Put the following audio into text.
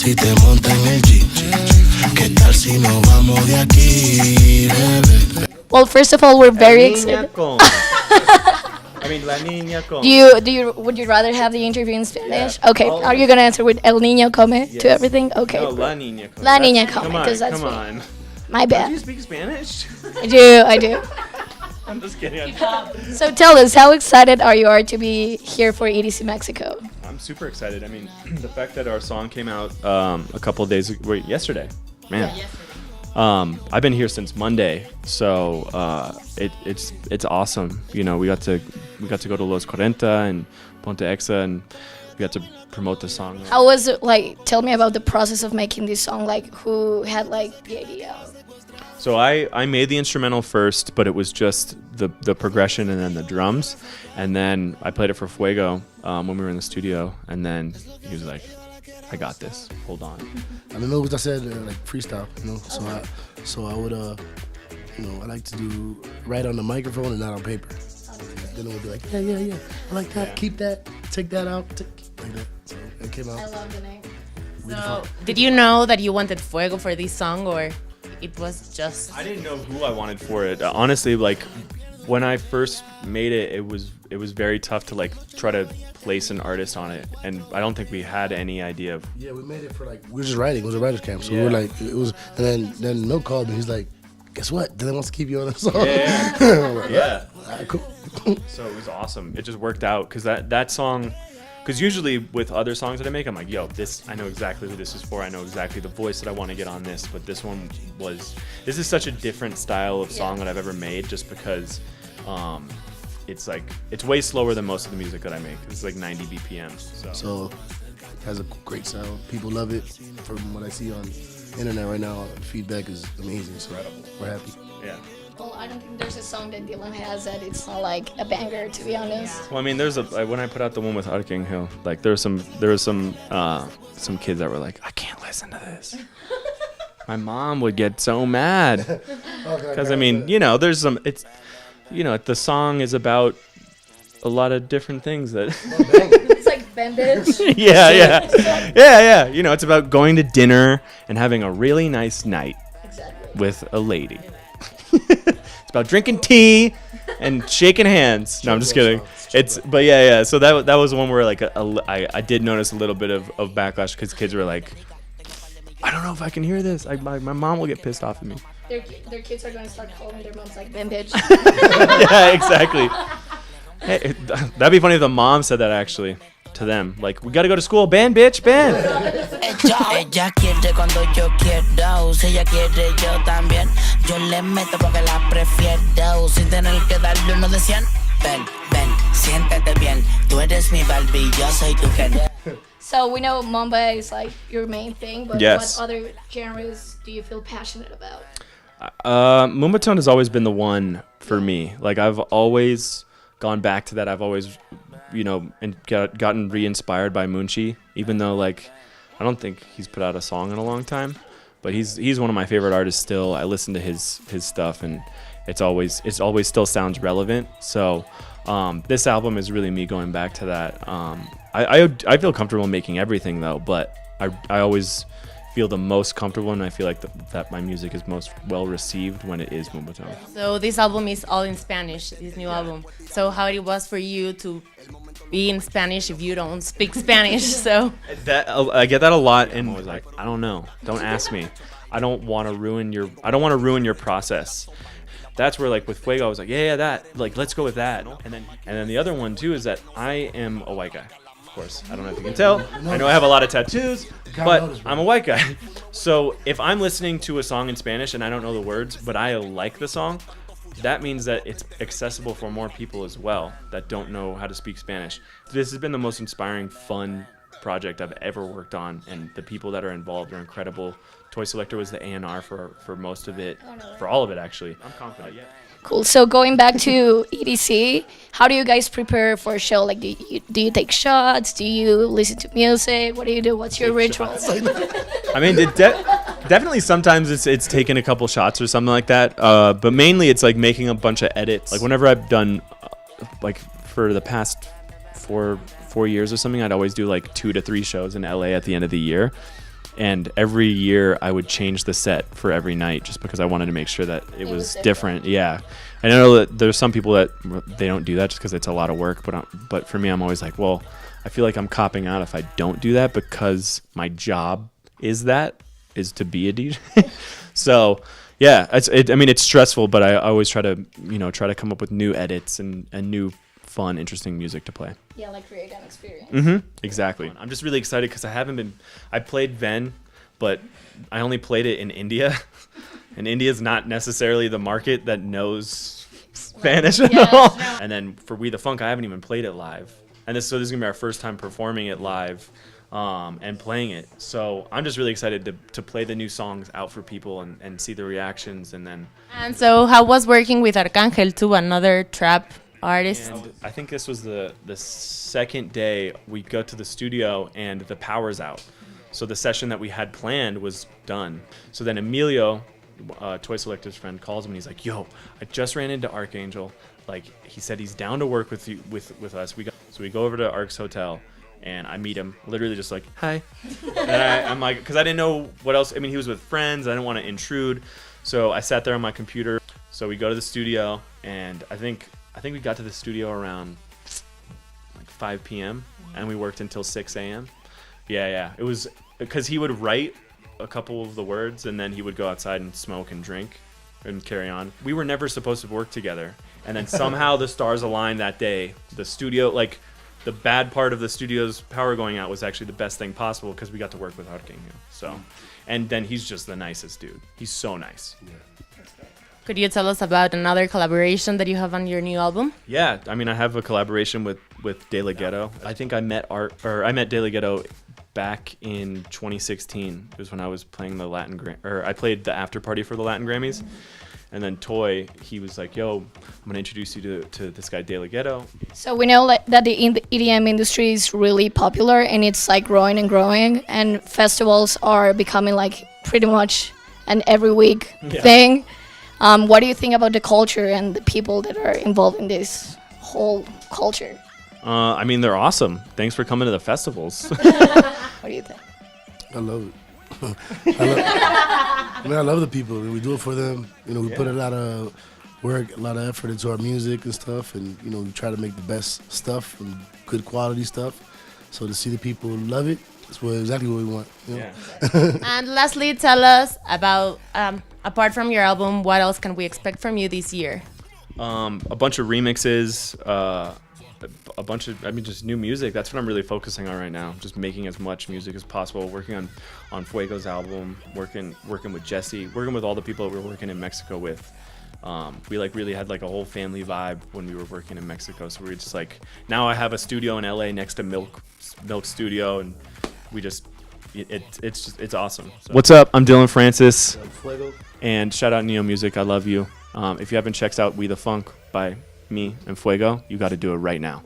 si te monta en el jeep? ¿Qué tal si nos vamos de aquí, bebé? Well, first of all, we're very excited. I mean, la niña con. Would you rather have the interview in Spanish? Yeah. Okay, are you gonna answer with El Niño come to everything? Okay. No, la niña come. La niña come, because that's come on. My bad. Do you speak Spanish? I do. I'm just kidding. So tell us, how excited are you to be here for EDC Mexico? I'm super excited. I mean, the fact that our song came out a couple of days yesterday, man. Yeah, yesterday. I've been here since Monday, so it's awesome. You know, we got to go to Los 40 and Ponte Exa, and we got to promote the song. How was it like? Tell me about the process of making this song. Like, who had like the idea? So I made the instrumental first, but it was just the progression and then the drums, and then I played it for Fuego when we were in the studio, and then he was like, I got this. Hold on. I don't know what I said, like freestyle, you know. So I would, you know, I like to write on the microphone and not on paper. Then it would be like, yeah, I like that. Yeah. Keep that. Take that out. Like that. So it came out. I love the name. So, did you know that you wanted Fuego for this song, or it was just? I didn't know who I wanted for it. Honestly, like when I first made it, it was very tough to like try to place an artist on it, and I don't think we had any idea of. Yeah, we made it for like, we were just writing. It was a writer's camp, so we were like, it was, and then Milk called me. He's like, guess what? Dylan wants to keep you on the song. Yeah. Like, Yeah. All right, cool. So it was awesome. It just worked out because that song. Because usually with other songs that I make, I'm like, yo, I know exactly who this is for. I know exactly the voice that I want to get on this. But this is such a different style of song that I've ever made, just because it's way slower than most of the music that I make. It's like 90 BPM. So it has a great sound. People love it. From what I see on internet right now, the feedback is amazing. So we're happy. Yeah. Well, I don't think there's a song that Dillon has that it's not like a banger, to be honest. Well, I mean, when I put out the one with Arcángel, like there was some kids that were like, I can't listen to this. My mom would get so mad because I mean, you know, the song is about a lot of different things that. It's like bandage. yeah. You know, it's about going to dinner and having a really nice night with a lady. It's about drinking tea and shaking hands. No, I'm just kidding. But yeah. So that was one where like I did notice a little bit of backlash because kids were like, I don't know if I can hear this. My mom will get pissed off at me. Their kids are going to start calling their moms like bandage. Yeah, exactly. Hey, that'd be funny if the mom said that actually to them. Like, we gotta go to school. Ban, bitch, ban. Ella quiere cuando yo quiero, si ella quiere yo también. Yo le meto porque la prefiero, sin tener que darle uno de 100. Ven, siéntate bien. Tú eres mi Barbie, yo soy tu Ken. So we know Mumbai is like your main thing, but yes. What other genres do you feel passionate about? Moombahton has always been the one for me. Like, I've always gone back to that. I've always, you know, gotten re-inspired by Munchi, even though like I don't think he's put out a song in a long time, but he's one of my favorite artists still. I listen to his stuff, and it's always still sounds relevant. So this album is really me going back to that. I feel comfortable making everything though, but I always feel the most comfortable, and I feel like that my music is most well received when it is Moombahton. So this album is all in Spanish, this new album. So how it was for you to be in Spanish if you don't speak Spanish? So that I get that a lot, and I was like, I don't know, don't ask me. I don't want to ruin your process. That's where, like, with Fuego, I was like, yeah, that, like, let's go with that. And then the other one too is that I am a white guy. Of course, I don't know if you can tell. I know I have a lot of tattoos, but I'm a white guy. So if I'm listening to a song in Spanish and I don't know the words, but I like the song, that means that it's accessible for more people as well that don't know how to speak Spanish. This has been the most inspiring, fun project I've ever worked on, and the people that are involved are incredible. Toy Selector was the A&R for most of it, for all of it actually. I'm confident. Cool. So going back to EDC, how do you guys prepare for a show? Like, do you take shots? Do you listen to music? What do you do? What's your rituals? I mean, definitely sometimes it's taking a couple shots or something like that. But mainly it's like making a bunch of edits. Like whenever I've done, like for the past four years or something, I'd always do like 2 to 3 shows in LA at the end of the year. And every year I would change the set for every night just because I wanted to make sure that it was different. Yeah. I know that there's some people that they don't do that just because it's a lot of work. But for me, I'm always like, well, I feel like I'm copping out if I don't do that because my job is to be a DJ. So yeah, it's stressful, but I always try to come up with new edits and new fun, interesting music to play. Yeah, like create an experience. Exactly. I'm just really excited because I played Ven, but I only played it in India. And India is not necessarily the market that knows Spanish at all. No. And then for We The Funk, I haven't even played it live. And this is going to be our first time performing it live and playing it. So I'm just really excited to play the new songs out for people and see the reactions. And so how was working with Arcángel too, another trap artist? And I think this was the second day we go to the studio and the power's out. So the session that we had planned was done. So then Emilio, Toy Selector's friend, calls him and he's like, yo, I just ran into Archangel. Like, he said he's down to work with you, with us. So we go over to Arc's hotel and I meet him, literally just like, hi. And I'm like, because I didn't know what else. I mean, he was with friends. I didn't want to intrude. So I sat there on my computer. So we go to the studio and I think we got to the studio around like 5 p.m. and we worked until 6 a.m. Yeah. It was because he would write a couple of the words and then he would go outside and smoke and drink and carry on. We were never supposed to work together. And then somehow the stars aligned that day. The studio, like the bad part of the studio's power going out was actually the best thing possible because we got to work with Arcángel. So, and then he's just the nicest dude. He's so nice. Yeah. Could you tell us about another collaboration that you have on your new album? Yeah, I mean, I have a collaboration with De La Ghetto. I think I met De La Ghetto back in 2016. It was when I was playing I played the after party for the Latin Grammys. And then Toy, he was like, yo, I'm going to introduce you to this guy, De La Ghetto. So we know that the EDM industry is really popular and it's like growing and growing. And festivals are becoming like pretty much an every week thing. What do you think about the culture and the people that are involved in this whole culture? I mean, they're awesome. Thanks for coming to the festivals. What do you think? I love it. I love the people. We do it for them. We put a lot of work, a lot of effort into our music and stuff, and we try to make the best stuff and good quality stuff. So to see the people love it, that's exactly what we want. Yeah. And lastly, tell us about, apart from your album, what else can we expect from you this year? A bunch of remixes, a bunch of, just new music. That's what I'm really focusing on right now. Just making as much music as possible. Working on Fuego's album. Working with Jesse. Working with all the people that we were working in Mexico with. We really had like a whole family vibe when we were working in Mexico. So we were just like, now I have a studio in LA next to Milk Studio, and we just, it's awesome. So. What's up? I'm Dillon Francis. Fuego. And shout out Neo Music. I love you. If you haven't checked out We The Funk by me and Fuego, you got to do it right now.